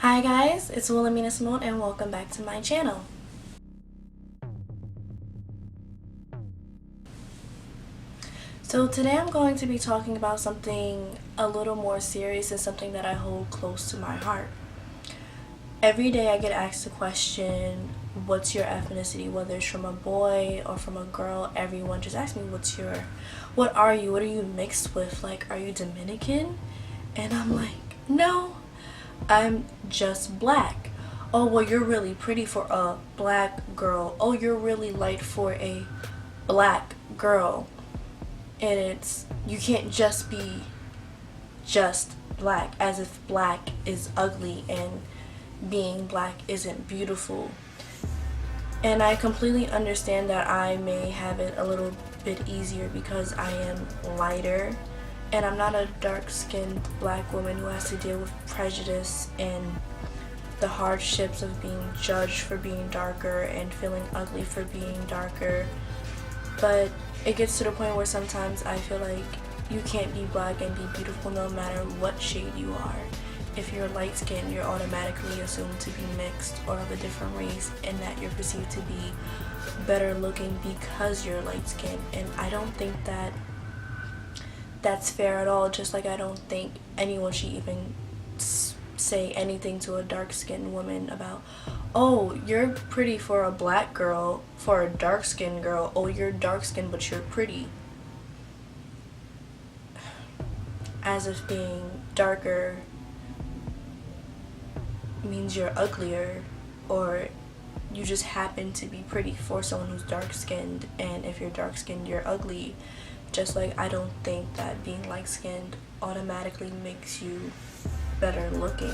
Hi guys, it's Wilhelmina Simone and welcome back to my channel. So today I'm going to be talking about something a little more serious and something that I hold close to my heart. Every day I get asked the question, what's your ethnicity? Whether it's from a boy or from a girl, everyone just asks me, what are you mixed with? Like, are you Dominican? And I'm like, no, I'm just black. Oh, well, you're really pretty for a black girl. Oh, you're really light for a black girl. And you can't just be just black, as if black is ugly and being black isn't beautiful. And I completely understand that I may have it a little bit easier because I am lighter and I'm not a dark-skinned black woman who has to deal with prejudice and the hardships of being judged for being darker and feeling ugly for being darker. But it gets to the point where sometimes I feel like you can't be black and be beautiful no matter what shade you are. If you're light skinned, you're automatically assumed to be mixed or of a different race, and that you're perceived to be better looking because you're light skinned. And I don't think that that's fair at all, just like I don't think anyone should even say anything to a dark-skinned woman about, oh, you're pretty for a black girl, for a dark-skinned girl, oh, you're dark-skinned but you're pretty. As if being darker means you're uglier, or you just happen to be pretty for someone who's dark-skinned, and if you're dark-skinned you're ugly. Just like I don't think that being light-skinned automatically makes you better looking.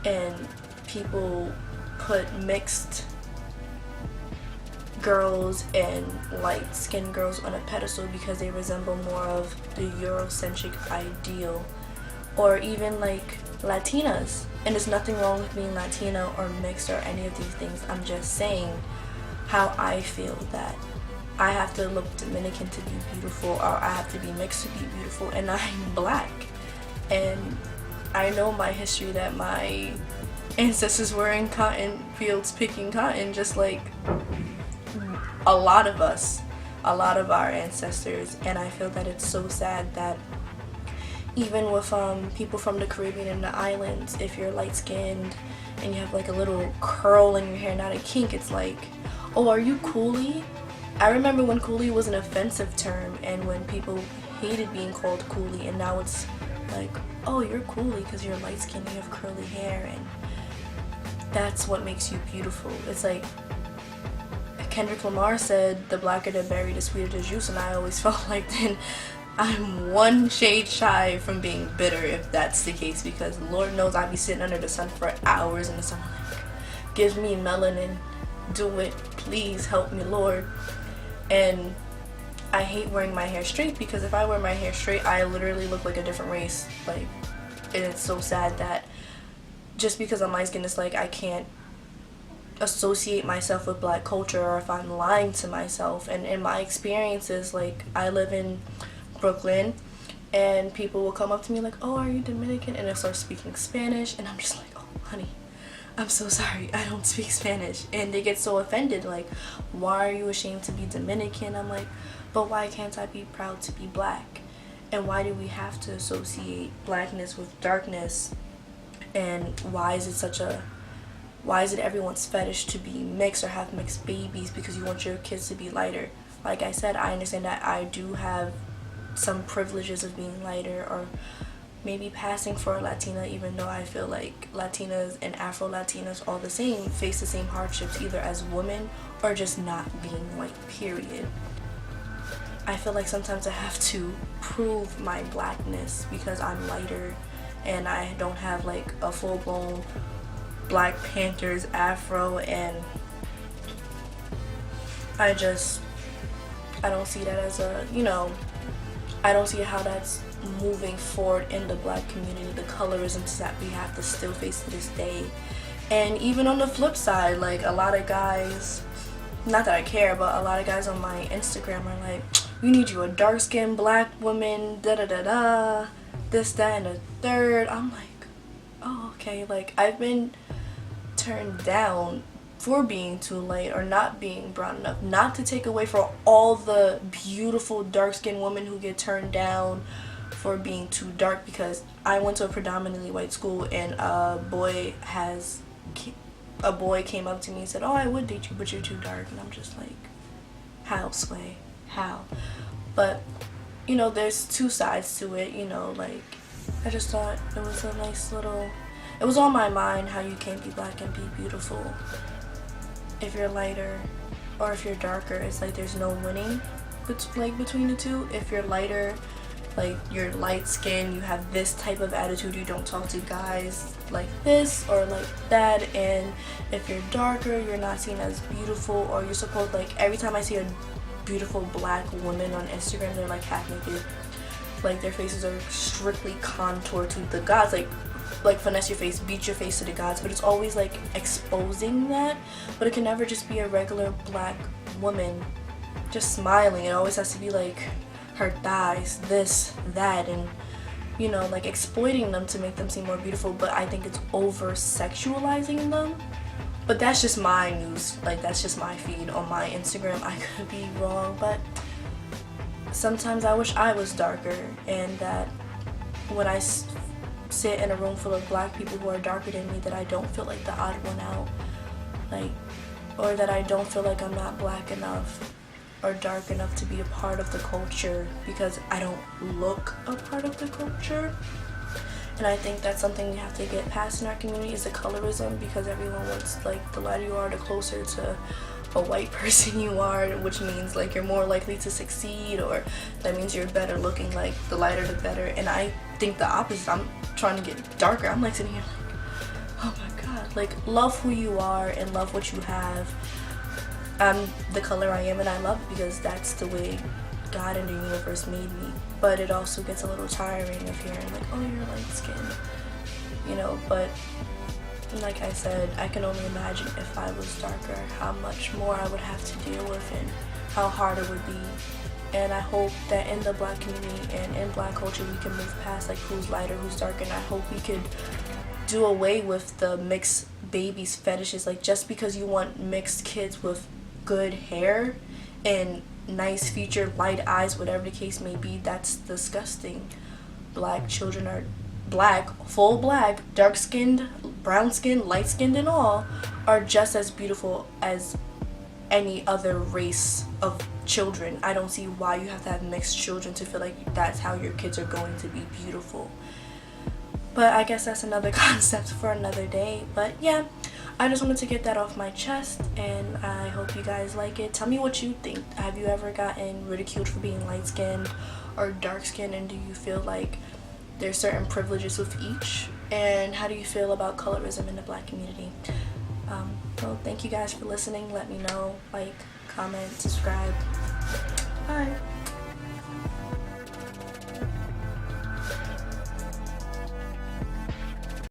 And people put mixed girls and light-skinned girls on a pedestal because they resemble more of the Eurocentric ideal, or even like Latinas. And there's nothing wrong with being Latina or mixed or any of these things. I'm just saying how I feel that I have to look Dominican to be beautiful, or I have to be mixed to be beautiful, and I'm black. And I know my history, that my ancestors were in cotton fields picking cotton, just like a lot of us, a lot of our ancestors. And I feel that it's so sad that even with people from the Caribbean and the islands, if you're light skinned and you have like a little curl in your hair, not a kink, it's like, oh, are you coolie? I remember when coolie was an offensive term, and when people hated being called coolie, and now it's like, oh, you're coolie because you're light skinned, you have curly hair, and that's what makes you beautiful. It's like Kendrick Lamar said, the blacker the berry, the sweeter the juice, and I always felt like then I'm one shade shy from being bitter if that's the case, because Lord knows I'd be sitting under the sun for hours and the sun like, give me melanin, do it, please help me, Lord. And I hate wearing my hair straight, because if I wear my hair straight I literally look like a different race. Like, and it's so sad that just because I'm light skinned, it's like I can't associate myself with black culture, or if I'm lying to myself. And in my experiences, like, I live in Brooklyn and people will come up to me like, oh, are you Dominican? And they'll start speaking Spanish, and I'm just like, oh honey, I'm so sorry, I don't speak Spanish. And they get so offended, like, why are you ashamed to be Dominican? I'm like, but why can't I be proud to be black? And why do we have to associate blackness with darkness? And why is it everyone's fetish to be mixed or have mixed babies because you want your kids to be lighter? Like I said, I understand that I do have some privileges of being lighter, or maybe passing for a Latina, even though I feel like Latinas and Afro-Latinas, all the same, face the same hardships, either as women or just not being white, period. I feel like sometimes I have to prove my blackness because I'm lighter and I don't have like a full-blown Black Panthers afro, and I don't see that as a, I don't see how that's moving forward in the black community, the colorisms that we have to still face to this day. And even on the flip side, like, a lot of guys, not that I care, but a lot of guys on my Instagram are like, you need you a dark-skinned black woman, da-da-da-da, this, that, and the third. I'm like, oh, okay, like I've been turned down for being too light or not being brown enough. Not to take away from all the beautiful dark-skinned women who get turned down for being too dark, because I went to a predominantly white school, and a boy came up to me and said, oh, I would date you, but you're too dark. And I'm just like, how, Sway? How? But, you know, there's two sides to it, you know, like, I just thought it was a nice little, it was on my mind how you can't be black and be beautiful if you're lighter, or if you're darker. It's like there's no winning between the two. If you're lighter, like you're light skinned, you have this type of attitude, you don't talk to guys like this or like that. And if you're darker, you're not seen as beautiful, or you're supposed, like, every time I see a beautiful black woman on Instagram, they're like half naked, like their faces are strictly contoured to the gods, like finesse your face, beat your face to the gods, but it's always like exposing that. But it can never just be a regular black woman just smiling. It always has to be like her thighs, this, that, and, you know, like exploiting them to make them seem more beautiful. But I think it's over sexualizing them. But that's just my news, like that's just my feed on my Instagram. I could be wrong, but sometimes I wish I was darker, and that when I sit in a room full of black people who are darker than me, that I don't feel like the odd one out, like, or that I don't feel like I'm not black enough or dark enough to be a part of the culture because I don't look a part of the culture. And I think that's something we have to get past in our community, is the colorism, because everyone wants, like, the lighter you are, the closer to a white person you are, which means like you're more likely to succeed, or that means you're better looking, like the lighter the better. And I think the opposite. I'm trying to get darker. I'm like sitting here like, oh my god, like, love who you are and love what you have. I'm the color I am, and I love it because that's the way God and the universe made me. But it also gets a little tiring of hearing like, oh, you're light skinned, you know. But like I said, I can only imagine if I was darker how much more I would have to deal with and how hard it would be. And I hope that in the black community and in black culture we can move past like who's lighter, who's darker. And I hope we could do away with the mixed babies fetishes. Like, just because you want mixed kids with good hair and nice featured light eyes, whatever the case may be, that's disgusting. Black children are black, full black, dark skinned, brown skinned, light skinned, and all are just as beautiful as any other race of children. I don't see why you have to have mixed children to feel like that's how your kids are going to be beautiful. But I guess that's another concept for another day. But yeah, I just wanted to get that off my chest, and I hope you guys like it. Tell me what you think. Have you ever gotten ridiculed for being light skinned or dark skinned, and do you feel like there's certain privileges with each? And how do you feel about colorism in the black community? Well, thank you guys for listening. Let me know. Like, comment, subscribe. Bye.